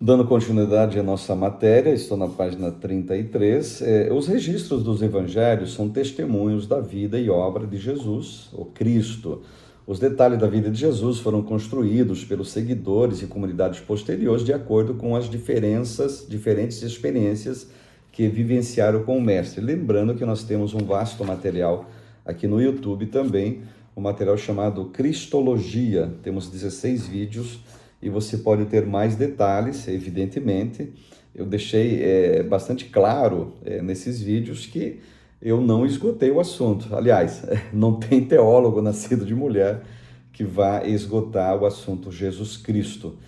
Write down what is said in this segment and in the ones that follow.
Dando continuidade à nossa matéria, estou na página 33. Os registros dos evangelhos são testemunhos da vida e obra de Jesus, o Cristo. Os detalhes da vida de Jesus foram construídos pelos seguidores e comunidades posteriores de acordo com as diferentes experiências que vivenciaram com o Mestre. Lembrando que nós temos um vasto material aqui no YouTube também, um material chamado Cristologia. Temos 16 vídeos e você pode ter mais detalhes, evidentemente. Eu deixei bastante claro nesses vídeos que eu não esgotei o assunto. Aliás, não tem teólogo nascido de mulher que vá esgotar o assunto Jesus Cristo.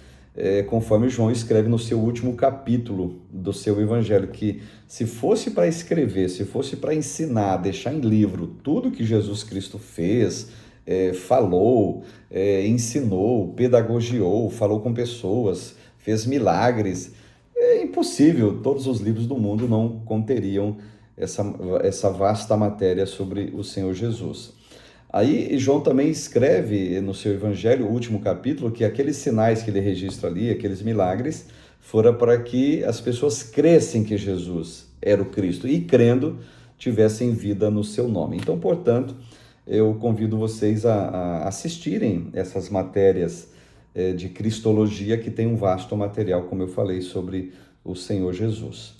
Conforme João escreve no seu último capítulo do seu evangelho, que se fosse para escrever, se fosse para ensinar, deixar em livro tudo que Jesus Cristo fez, falou, ensinou, pedagogiou, falou com pessoas, fez milagres, é impossível, todos os livros do mundo não conteriam essa vasta matéria sobre o Senhor Jesus. Aí João também escreve no seu evangelho, o último capítulo, que aqueles sinais que ele registra ali, aqueles milagres, foram para que as pessoas crescem que Jesus era o Cristo e, crendo, tivessem vida no seu nome. Então, portanto, eu convido vocês a assistirem essas matérias de Cristologia, que tem um vasto material, como eu falei, sobre o Senhor Jesus.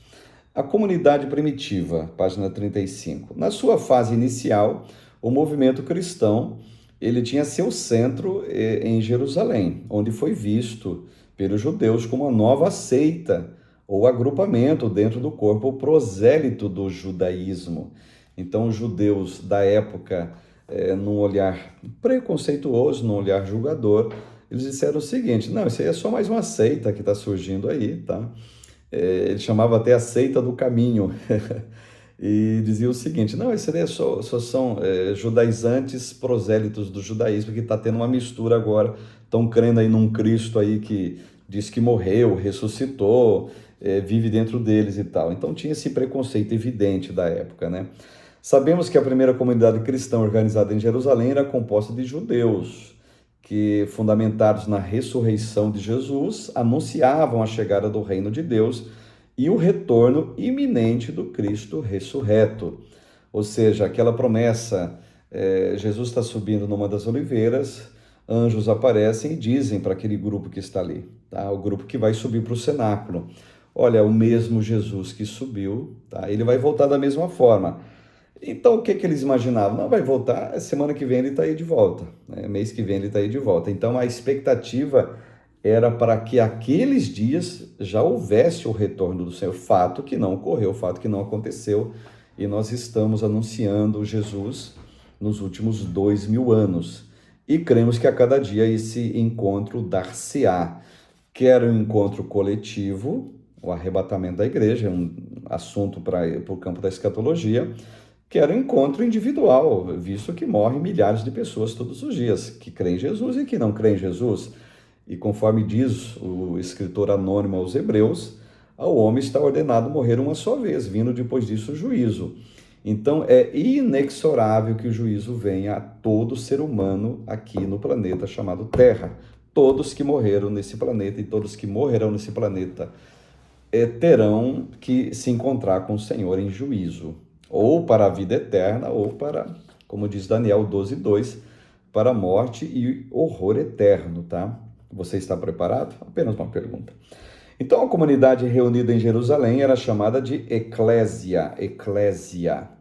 A comunidade primitiva, página 35. Na sua fase inicial, o movimento cristão ele tinha seu centro em Jerusalém, onde foi visto pelos judeus como uma nova seita ou agrupamento dentro do corpo prosélito do judaísmo. Então, os judeus da época, num olhar preconceituoso, num olhar julgador, eles disseram o seguinte: não, isso aí é só mais uma seita que está surgindo aí, tá? Ele chamava até a seita do caminho, e dizia o seguinte: não, isso aí só são judaizantes prosélitos do judaísmo, que está tendo uma mistura agora, estão crendo aí num Cristo aí que diz que morreu, ressuscitou, vive dentro deles e tal. Então tinha esse preconceito evidente da época, né? Sabemos que a primeira comunidade cristã organizada em Jerusalém era composta de judeus, que, fundamentados na ressurreição de Jesus, anunciavam a chegada do reino de Deus e o retorno iminente do Cristo ressurreto. Ou seja, aquela promessa, Jesus está subindo numa das oliveiras, anjos aparecem e dizem para aquele grupo que está ali, tá? O grupo que vai subir para o cenáculo: olha, o mesmo Jesus que subiu, tá? Ele vai voltar da mesma forma. Então, o que eles imaginavam? Não, vai voltar, semana que vem ele está aí de volta, né? Mês que vem ele está aí de volta. Então, a expectativa era para que aqueles dias já houvesse o retorno do Senhor, fato que não ocorreu, fato que não aconteceu, e nós estamos anunciando Jesus nos últimos 2000 anos, e cremos que a cada dia esse encontro dar-se-á, quer um encontro coletivo, o arrebatamento da igreja, é um assunto para o campo da escatologia, que era um encontro individual, visto que morrem milhares de pessoas todos os dias, que creem em Jesus e que não creem em Jesus. E conforme diz o escritor anônimo aos Hebreus, ao homem está ordenado morrer uma só vez, vindo depois disso o juízo. Então é inexorável que o juízo venha a todo ser humano aqui no planeta chamado Terra. Todos que morreram nesse planeta e todos que morrerão nesse planeta terão que se encontrar com o Senhor em juízo, ou para a vida eterna, ou para, como diz Daniel 12:2, para a morte e horror eterno, tá? Você está preparado? Apenas uma pergunta. Então, a comunidade reunida em Jerusalém era chamada de eclésia,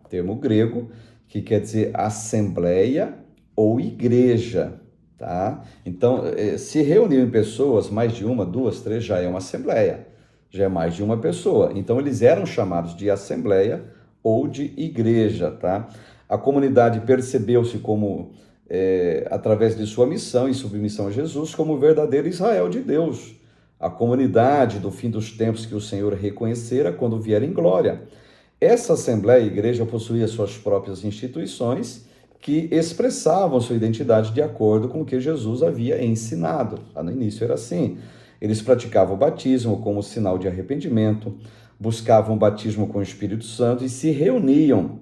termo grego, que quer dizer assembleia ou igreja, tá? Então, se reuniam pessoas, mais de uma, duas, três, já é uma assembleia, já é mais de uma pessoa. Então, eles eram chamados de assembleia ou de igreja, tá? A comunidade percebeu-se como, através de sua missão e submissão a Jesus, como o verdadeiro Israel de Deus, a comunidade do fim dos tempos que o Senhor reconhecera quando vier em glória. Essa assembleia, a igreja, possuía suas próprias instituições que expressavam sua identidade de acordo com o que Jesus havia ensinado. No início era assim: eles praticavam o batismo como sinal de arrependimento, buscavam o batismo com o Espírito Santo e se reuniam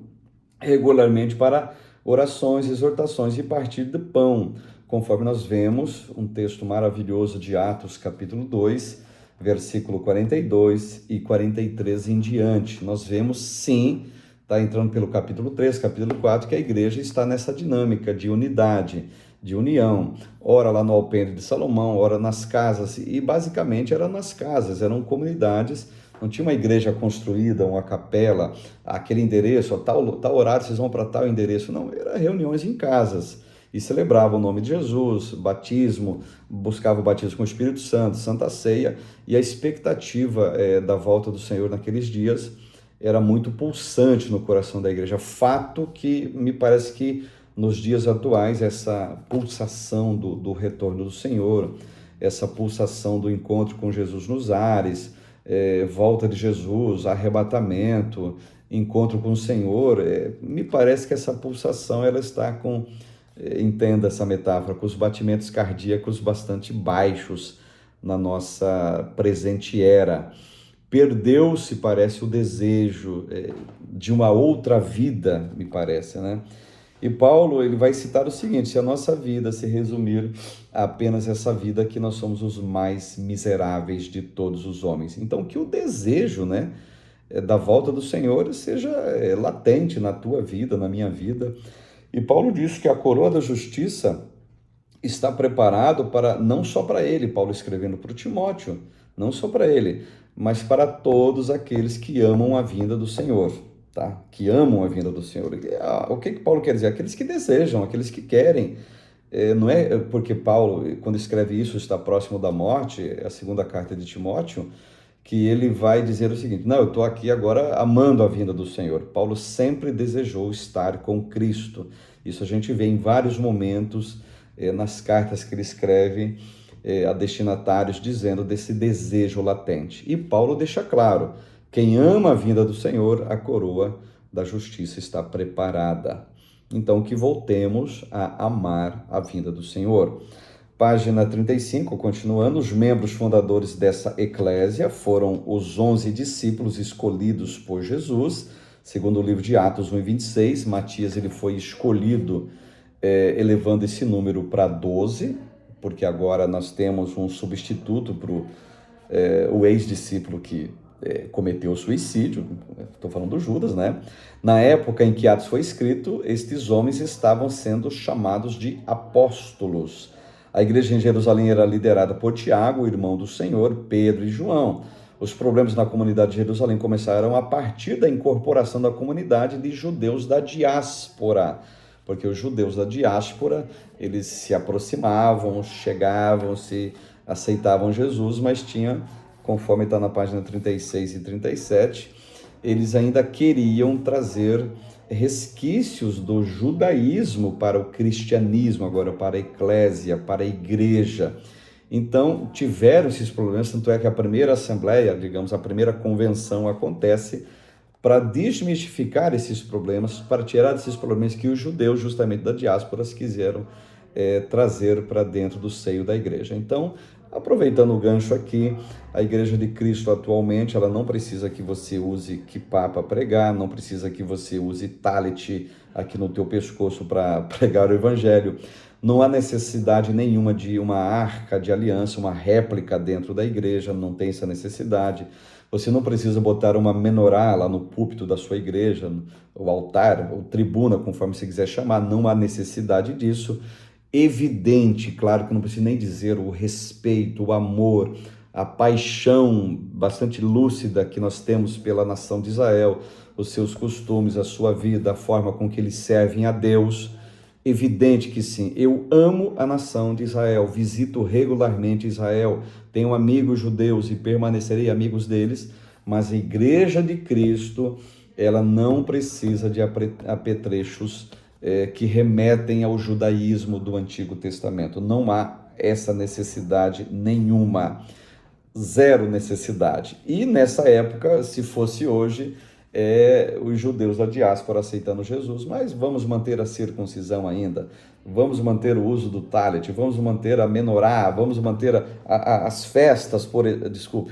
regularmente para orações, exortações e partir do pão, conforme nós vemos um texto maravilhoso de Atos, capítulo 2, versículo 42 e 43 em diante. Nós vemos, sim, está entrando pelo capítulo 3, capítulo 4, que a igreja está nessa dinâmica de unidade, de união, ora lá no alpendre de Salomão, ora nas casas, e basicamente era nas casas, eram comunidades, não tinha uma igreja construída, uma capela, aquele endereço, tal horário vocês vão para tal endereço, não, eram reuniões em casas, e celebrava o nome de Jesus, batismo, buscava o batismo com o Espírito Santo, Santa Ceia, e a expectativa da volta do Senhor naqueles dias era muito pulsante no coração da igreja. Fato que me parece que nos dias atuais essa pulsação do retorno do Senhor, essa pulsação do encontro com Jesus nos ares, volta de Jesus, arrebatamento, encontro com o Senhor, me parece que essa pulsação ela está com, entenda essa metáfora, com os batimentos cardíacos bastante baixos na nossa presente era. Perdeu-se, parece, o desejo de uma outra vida, me parece, né? E Paulo, ele vai citar o seguinte: se a nossa vida se resumir a apenas essa vida, que nós somos os mais miseráveis de todos os homens. Então, que o desejo, né, da volta do Senhor seja latente na tua vida, na minha vida. E Paulo diz que a coroa da justiça está preparado para, não só para ele, Paulo escrevendo para o Timóteo, não só para ele, mas para todos aqueles que amam a vinda do Senhor, tá? Que amam a vinda do Senhor. O que Paulo quer dizer? Aqueles que desejam, aqueles que querem. Não é porque Paulo, quando escreve isso, está próximo da morte, a segunda carta de Timóteo, que ele vai dizer o seguinte: não, eu estou aqui agora amando a vinda do Senhor. Paulo sempre desejou estar com Cristo. Isso a gente vê em vários momentos nas cartas que ele escreve a destinatários, dizendo desse desejo latente. E Paulo deixa claro: quem ama a vinda do Senhor, a coroa da justiça está preparada. Então, que voltemos a amar a vinda do Senhor. Página 35, continuando, os membros fundadores dessa eclésia foram os 11 discípulos escolhidos por Jesus, segundo o livro de Atos 1:26. Matias ele foi escolhido elevando esse número para 12, porque agora nós temos um substituto para o ex-discípulo que cometeu suicídio, estou falando do Judas, né? Na época em que Atos foi escrito, estes homens estavam sendo chamados de apóstolos. A igreja em Jerusalém era liderada por Tiago, o irmão do Senhor, Pedro e João. Os problemas na comunidade de Jerusalém começaram a partir da incorporação da comunidade de judeus da diáspora, porque os judeus da diáspora, eles se aproximavam, chegavam, se aceitavam Jesus, mas tinha, conforme está na página 36 e 37, eles ainda queriam trazer resquícios do judaísmo para o cristianismo, agora para a eclésia, para a igreja. Então, tiveram esses problemas, tanto é que a primeira assembleia, digamos, a primeira convenção acontece para desmistificar esses problemas, para tirar esses problemas que os judeus, justamente da diáspora, quiseram trazer para dentro do seio da igreja. Então, aproveitando o gancho aqui, a Igreja de Cristo atualmente, ela não precisa que você use kippá para pregar, não precisa que você use talit aqui no teu pescoço para pregar o evangelho. Não há necessidade nenhuma de uma arca de aliança, uma réplica dentro da igreja, não tem essa necessidade. Você não precisa botar uma menorá lá no púlpito da sua igreja, o altar, ou tribuna, conforme você quiser chamar, não há necessidade disso. Evidente, claro que não preciso nem dizer, o respeito, o amor, a paixão bastante lúcida que nós temos pela nação de Israel, os seus costumes, a sua vida, a forma com que eles servem a Deus. Evidente que sim, eu amo a nação de Israel, visito regularmente Israel, tenho amigos judeus e permanecerei amigos deles, mas a Igreja de Cristo, ela não precisa de apetrechos que remetem ao judaísmo do Antigo Testamento. Não há essa necessidade nenhuma, zero necessidade. E nessa época, se fosse hoje, os judeus da diáspora aceitando Jesus, mas vamos manter a circuncisão ainda, vamos manter o uso do talit, vamos manter a menorá, vamos manter as festas,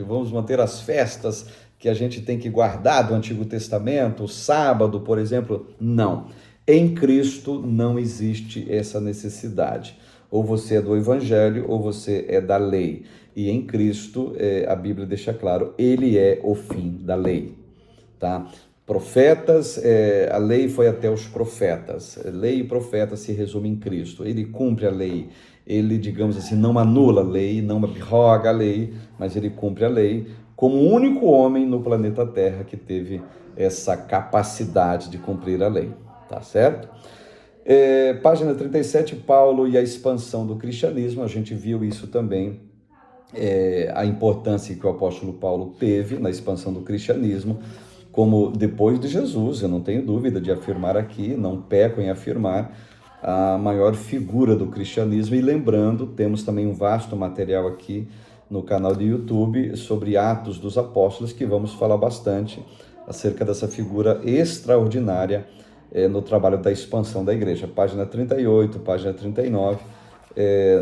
vamos manter as festas que a gente tem que guardar do Antigo Testamento, o sábado, por exemplo. Não. Em Cristo não existe essa necessidade. Ou você é do Evangelho ou você é da lei. E em Cristo, a Bíblia deixa claro, ele é o fim da lei. Tá? Profetas, a lei foi até os profetas. Lei e profeta se resume em Cristo. Ele cumpre a lei. Ele, digamos assim, não anula a lei, não abroga a lei, mas ele cumpre a lei como o único homem no planeta Terra que teve essa capacidade de cumprir a lei. Tá certo? Página 37, Paulo e a expansão do cristianismo. A gente viu isso também, a importância que o apóstolo Paulo teve na expansão do cristianismo, como depois de Jesus, eu não tenho dúvida de afirmar aqui, não peco em afirmar, a maior figura do cristianismo. E lembrando, temos também um vasto material aqui no canal do YouTube sobre Atos dos Apóstolos, que vamos falar bastante acerca dessa figura extraordinária no trabalho da expansão da igreja. Página 38, página 39,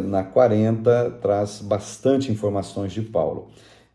na 40, traz bastante informações de Paulo.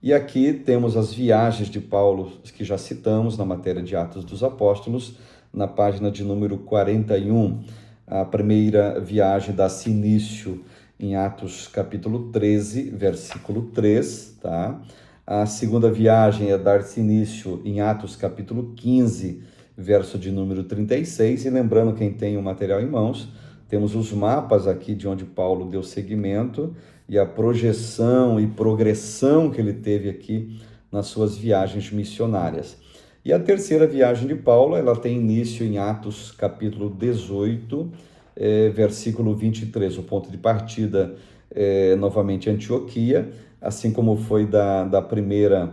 E aqui temos as viagens de Paulo, que já citamos na matéria de Atos dos Apóstolos, na página de número 41. A primeira viagem dá-se início em Atos capítulo 13, versículo 3, tá? A segunda viagem é dar-se início em Atos capítulo 15, verso de número 36. E lembrando, quem tem o material em mãos, temos os mapas aqui de onde Paulo deu seguimento e a projeção e progressão que ele teve aqui nas suas viagens missionárias. E a terceira viagem de Paulo, ela tem início em Atos capítulo 18, versículo 23. O ponto de partida novamente Antioquia, assim como foi da primeira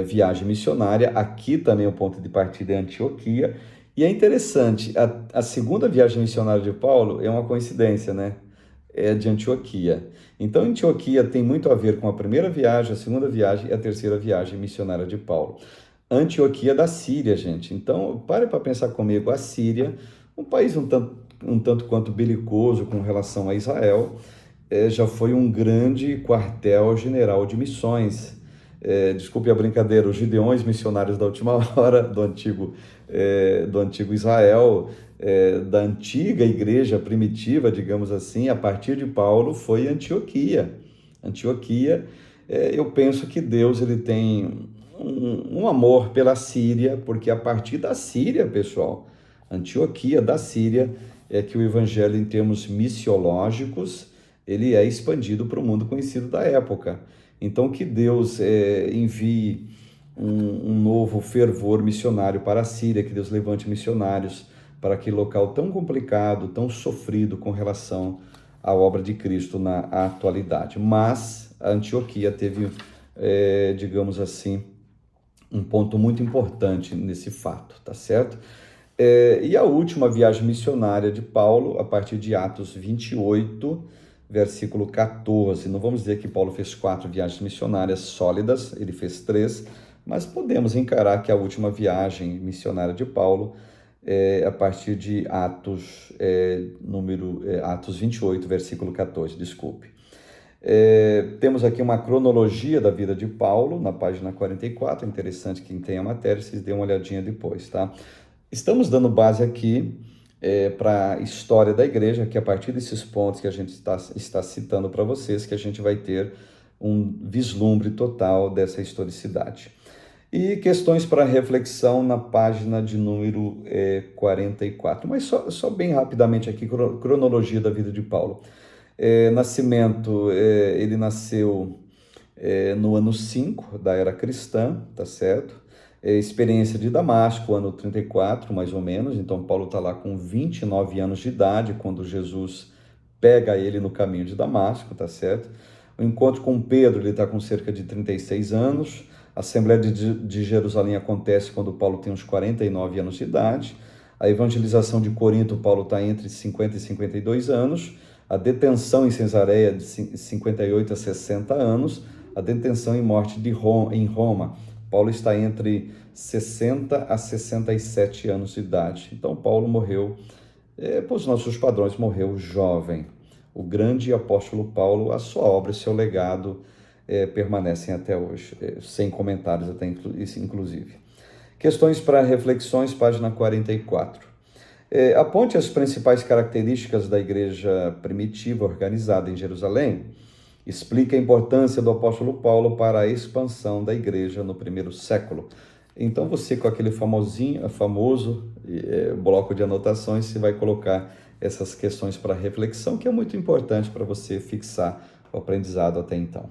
viagem missionária. Aqui também o ponto de partida é Antioquia. E é interessante, a segunda viagem missionária de Paulo é uma coincidência, né? É de Antioquia. Então, Antioquia tem muito a ver com a primeira viagem, a segunda viagem e a terceira viagem missionária de Paulo. Antioquia da Síria, gente. Então, pare para pensar comigo. A Síria, um país um tanto quanto belicoso com relação a Israel, já foi um grande quartel-general de missões. Desculpe a brincadeira, os gideões missionários da última hora do antigo Israel, da antiga igreja primitiva, digamos assim, a partir de Paulo, foi Antioquia. Antioquia, eu penso que Deus ele tem um amor pela Síria, porque a partir da Síria, pessoal, Antioquia da Síria, é que o evangelho, em termos missiológicos, ele é expandido para o mundo conhecido da época. Então, que Deus envie um novo fervor missionário para a Síria, que Deus levante missionários para aquele local tão complicado, tão sofrido com relação à obra de Cristo na atualidade. Mas a Antioquia teve, digamos assim, um ponto muito importante nesse fato, tá certo? E a última viagem missionária de Paulo, a partir de Atos 28, versículo 14. Não vamos dizer que Paulo fez 4 viagens missionárias sólidas, ele fez 3, mas podemos encarar que a última viagem missionária de Paulo a partir de Atos, Atos 28, versículo 14, desculpe. Temos aqui uma cronologia da vida de Paulo, na página 44, interessante, quem tem a matéria, vocês dêem uma olhadinha depois, tá? Estamos dando base aqui para a história da igreja, que a partir desses pontos que a gente está citando para vocês, que a gente vai ter um vislumbre total dessa historicidade. E questões para reflexão na página de número 44. Mas só bem rapidamente aqui, cronologia da vida de Paulo. Nascimento, ele nasceu no ano 5 da era cristã, tá certo? Experiência de Damasco, ano 34, mais ou menos. Então, Paulo está lá com 29 anos de idade, quando Jesus pega ele no caminho de Damasco, tá certo? O encontro com Pedro, ele está com cerca de 36 anos. A Assembleia de Jerusalém acontece quando Paulo tem uns 49 anos de idade. A evangelização de Corinto, Paulo está entre 50 e 52 anos. A detenção em Cesareia, de 58 a 60 anos. A detenção e morte em Roma, Paulo está entre 60 a 67 anos de idade. Então, Paulo morreu, por os nossos padrões, morreu jovem. O grande apóstolo Paulo, a sua obra e seu legado permanecem até hoje, sem comentários até inclusive. Questões para reflexões, página 44. Aponte as principais características da igreja primitiva organizada em Jerusalém. Explique a importância do apóstolo Paulo para a expansão da igreja no primeiro século. Então você, com aquele famoso bloco de anotações, você vai colocar essas questões para reflexão, que é muito importante para você fixar o aprendizado até então.